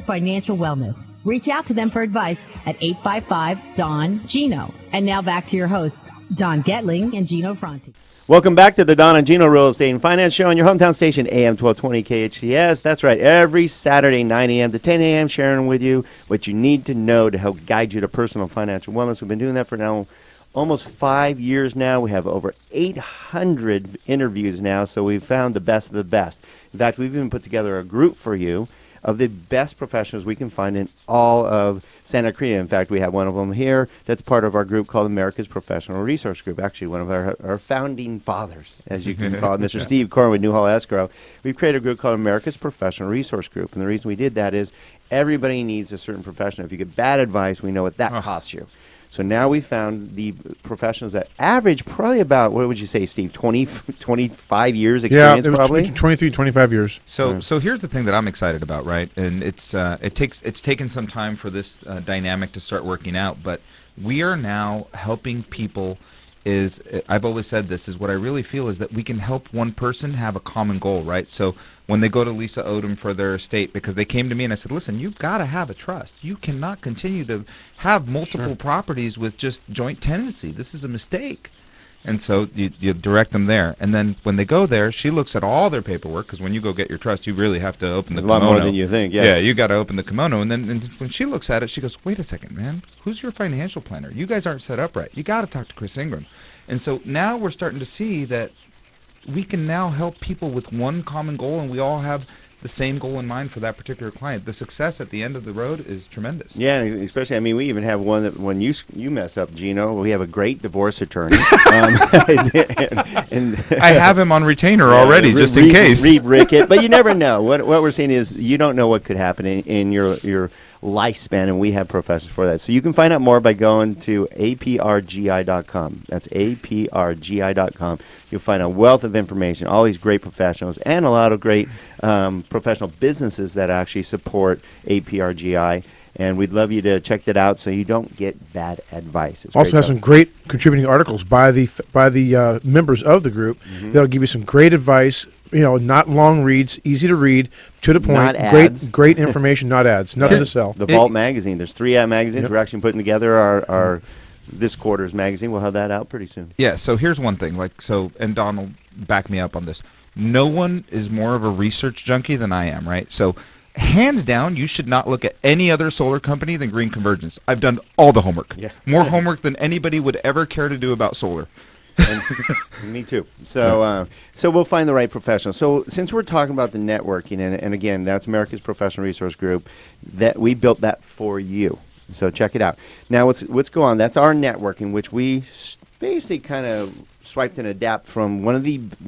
Financial wellness. Reach out to them for advice at 855-DON-GINO. And now back to your hosts, Don Getling and Gino Franti. Welcome back to the Don and Gino Real Estate and Finance Show on your hometown station, AM 1220 KHTS. That's right, every Saturday, 9 a.m. to 10 a.m., sharing with you what you need to know to help guide you to personal financial wellness. We've been doing that for now almost 5 years now. We have over 800 interviews now, so we've found the best of the best. In fact, we've even put together a group for you of the best professionals we can find in all of Santa Cruz. In fact, we have one of them here that's part of our group called America's Professional Resource Group. Actually, one of our founding fathers, as you can call it, Mr. Steve Korn with Newhall Escrow. We've created a group called America's Professional Resource Group. And the reason we did that is everybody needs a certain professional. If you get bad advice, we know what that costs you. So now we found the professionals that average probably about, what would you say, Steve, 25 years experience probably? Yeah, 23, 25 years. So here's the thing that I'm excited about, right? And it's taken some time for this dynamic to start working out, but we are now helping people. I've always said this, is what I really feel is that we can help one person have a common goal, right? So when they go to Lisa Odom for their estate, because they came to me and I said, listen, you've got to have a trust. You cannot continue to have multiple properties with just joint tenancy. This is a mistake. And so you direct them there. And then when they go there, she looks at all their paperwork, because when you go get your trust, you really have to open the kimono. A lot more than you think, Yeah, you got to open the kimono. And then when she looks at it, she goes, wait a second, man. Who's your financial planner? You guys aren't set up right. You got to talk to Chris Ingram. And so now we're starting to see that we can now help people with one common goal, and we all have the same goal in mind for that particular client. The success at the end of the road is tremendous. Yeah, especially, I mean, we even have one that when you mess up, Gino, we have a great divorce attorney. and I have him on retainer already, just in case. Read Rickett, but you never know. What we're saying is you don't know what could happen in your lifespan, and we have professionals for that. So you can find out more by going to aprgi.com. That's aprgi.com. You'll find a wealth of information, all these great professionals, and a lot of great professional businesses that actually support APRGI. And we'd love you to check that out so you don't get bad advice. It's also have some great contributing articles by the members of the group that'll give you some great advice. You know, not long reads, easy to read, to the point. Not ads. Great information, not ads. Nothing to sell. The Vault magazine. There's 3 ad magazines. Yep. We're actually putting together our this quarter's magazine. We'll have that out pretty soon. Yeah. So here's one thing. And Don will back me up on this. No one is more of a research junkie than I am, right? So hands down, you should not look at any other solar company than Green Convergence. I've done all the homework. Yeah. More homework than anybody would ever care to do about solar. Me too. So we'll find the right professional. So since we're talking about the networking, and again, that's America's Professional Resource Group, that we built that for you. So check it out. Now, what's going on? That's our networking, which we basically kind of swiped and adapt from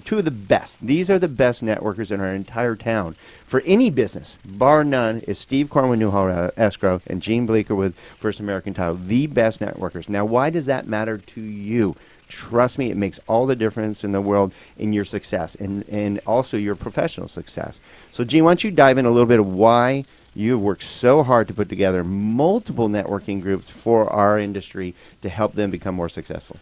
two of the best. These are the best networkers in our entire town for any business, bar none, is Steve Korn with Newhall Escrow and Gene Bleeker with First American Title, the best networkers. Now, why does that matter to you? Trust me, it makes all the difference in the world in your success and also your professional success. So, Gene, why don't you dive in a little bit of why you've worked so hard to put together multiple networking groups for our industry to help them become more successful.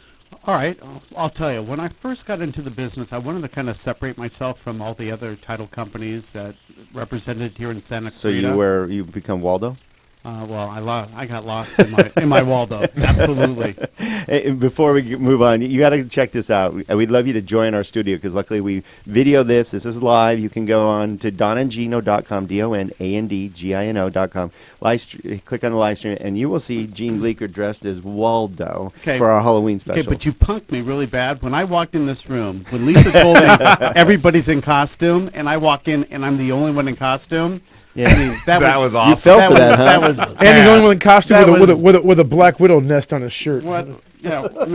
All right, I'll tell you. When I first got into the business, I wanted to kind of separate myself from all the other title companies that represented here in Santa Cruz. So you become Waldo? Well, I got lost in my Waldo. Absolutely. Hey, before we move on, you got to check this out. We'd love you to join our studio because luckily we video this. This is live. You can go on to donandgino.com, DONANDGINO.com. Click on the live stream, and you will see Gene Bleeker dressed as Waldo for our Halloween special. Okay, but you punked me really bad. When I walked in this room, when Lisa told me everybody's in costume, and I walk in and I'm the only one in costume, yeah, I mean, that was awesome. You fell for that, huh? That was and he's the only one in costume with a Black Widow nest on his shirt. What? Yeah, I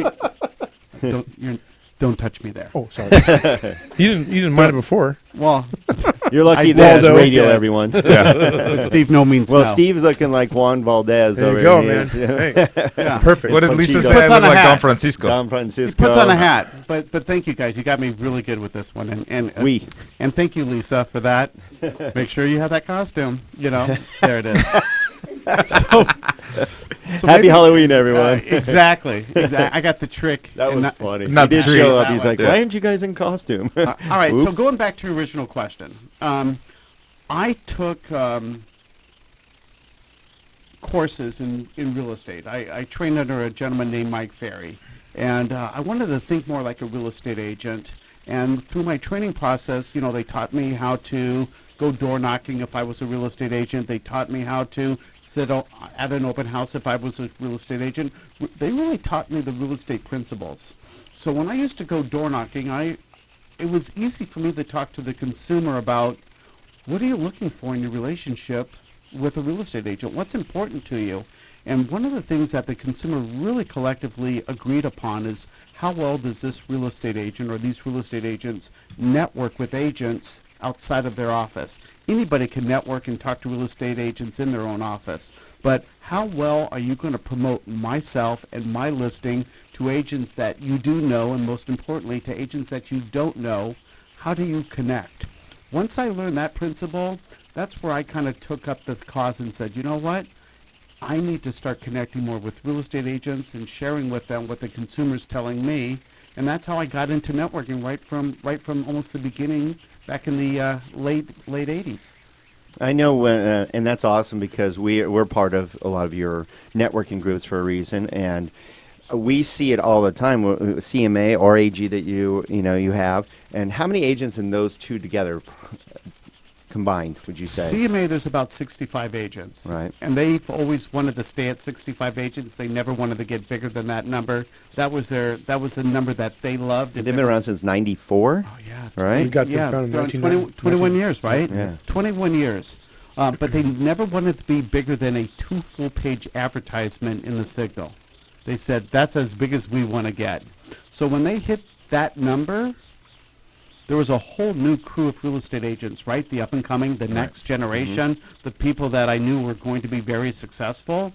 mean, don't touch me there. Oh, sorry. you didn't mind it before. Well, you're lucky this is radio, everyone. Yeah. But Steve, no means well, no. Steve's looking like Juan Valdez. There over you go, here. man. Hey. Yeah. Perfect. What did Lisa say? I look like Don Francisco. Don Francisco. He puts on a hat. But thank you guys. You got me really good with this one. And thank you, Lisa, for that. Make sure you have that costume. You know, there it is. So happy Halloween, everyone. Exactly. I got the trick. That was funny. He did show up. He's like, why aren't you guys in costume? All right, so going back to your original question, I took courses in real estate. I trained under a gentleman named Mike Ferry, and I wanted to think more like a real estate agent. And through my training process, they taught me how to go door knocking if I was a real estate agent. They taught me how to sit at an open house if I was a real estate agent. They really taught me the real estate principles. So when I used to go door knocking, it was easy for me to talk to the consumer about what are you looking for in your relationship with a real estate agent? What's important to you? And one of the things that the consumer really collectively agreed upon is how well does this real estate agent or these real estate agents network with agents outside of their office. Anybody can network and talk to real estate agents in their own office, but how well are you going to promote myself and my listing to agents that you do know, and most importantly to agents that you don't know? How do you connect? Once I learned that principle, that's where I kind of took up the cause and said, you know what? I need to start connecting more with real estate agents and sharing with them what the consumer's telling me. And that's how I got into networking right from almost the beginning back in the late 80s. I know, and that's awesome because we're part of a lot of your networking groups for a reason, and we see it all the time. CMA or AG that you have, and how many agents in those two together combined would you say? CMA, there's about 65 agents, right? And they've always wanted to stay at 65 agents. They never wanted to get bigger than that number. That was the number that they loved. They've been around since '94. Oh yeah, right. We got yeah, them found in 21 years, right? Yeah. 21 years. But they never wanted to be bigger than a 2 full-page advertisement in the Signal. They said, that's as big as we want to get. So when they hit that number, there was a whole new crew of real estate agents, right? The up-and-coming, the next generation, the people that I knew were going to be very successful.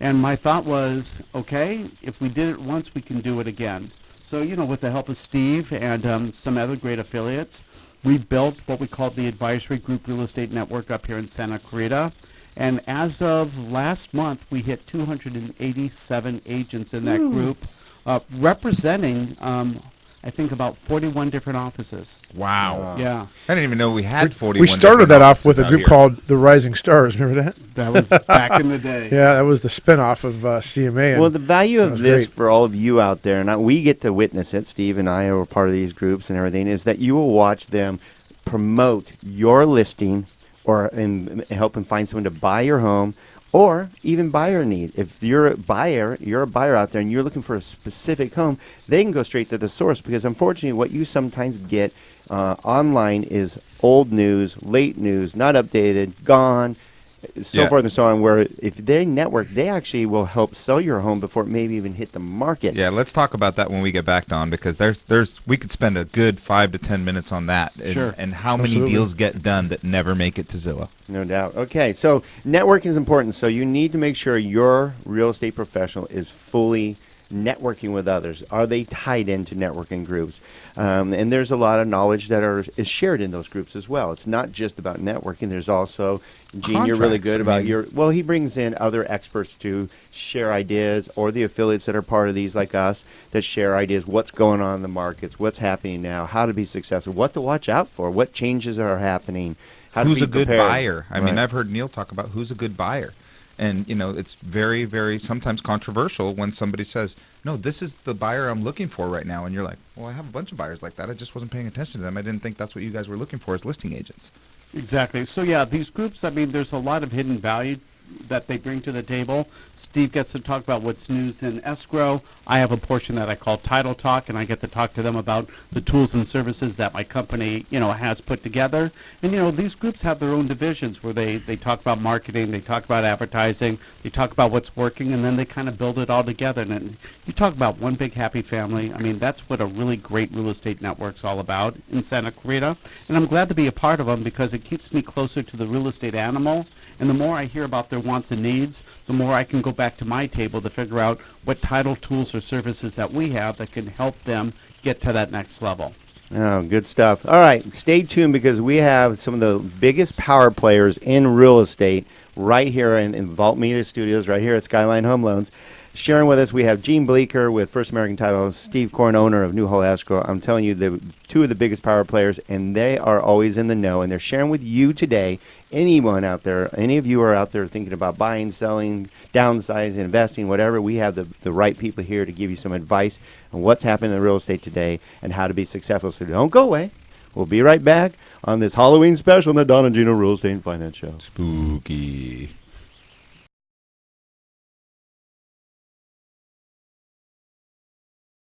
And my thought was, okay, if we did it once, we can do it again. So, with the help of Steve and some other great affiliates, we built what we called the Advisory Group Real Estate Network up here in Santa Clarita. And as of last month, we hit 287 agents in that group, representing, I think, about 41 different offices. Wow. Yeah. I didn't even know we had 41. We started that off with a out group here. called the Rising Stars. Remember that? That was back in the day. Yeah, that was the spinoff of CMA. Well, the value that of was this great. for all of you out there, and we get to witness it, Steve and I are part of these groups and everything, is that you will watch them promote your listing and help them find someone to buy your home or even buyer need. If you're a buyer out there and you're looking for a specific home, they can go straight to the source because unfortunately what you sometimes get online is old news, late news, not updated, gone, so forth and so on, where if they network, they actually will help sell your home before it maybe even hit the market. Yeah, let's talk about that when we get back, Don, because we could spend a good 5 to 10 minutes on that, and, Sure. and how many Absolutely. deals get done that never make it to Zillow. No doubt. Okay, so networking is important. So you need to make sure your real estate professional is fully networking with others. Are they tied into networking groups? And there's a lot of knowledge that is shared in those groups as well. It's not just about networking. There's also, Gene, you're really good about he brings in other experts to share ideas, or the affiliates that are part of these like us that share ideas, what's going on in the markets, what's happening now, how to be successful, what to watch out for, what changes are happening, how Who's to a be good prepared. buyer? I mean, Right. I've heard Neil talk about who's a good buyer. And, it's very, very sometimes controversial when somebody says, no, this is the buyer I'm looking for right now. And you're like, well, I have a bunch of buyers like that. I just wasn't paying attention to them. I didn't think that's what you guys were looking for as listing agents. Exactly. So, yeah, these groups, I mean, there's a lot of hidden value that they bring to the table. Steve gets to talk about what's news in escrow. I have a portion that I call Title Talk, and I get to talk to them about the tools and services that my company, has put together. And, these groups have their own divisions where they talk about marketing, they talk about advertising, they talk about what's working, and then they kind of build it all together. And you talk about one big happy family. I mean, that's what a really great real estate network's all about in Santa Clarita. And I'm glad to be a part of them because it keeps me closer to the real estate animal. And the more I hear about their wants and needs, the more I can go back to my table to figure out what title tools or services that we have that can help them get to that next level. Oh, good stuff. All right, stay tuned because we have some of the biggest power players in real estate right here in Vault Media Studios, right here at Skyline Home Loans. Sharing with us, we have Gene Bleeker with First American Title, Steve Korn, owner of New Hall Escrow. I'm telling you, the two of the biggest power players, and they are always in the know, and they're sharing with you today. Anyone out there, any of you are out there thinking about buying, selling, downsizing, investing, whatever, we have the right people here to give you some advice on what's happening in real estate today and how to be successful. So don't go away. We'll be right back on this Halloween special on the Don and Gino Real Estate and Finance Show. Spooky.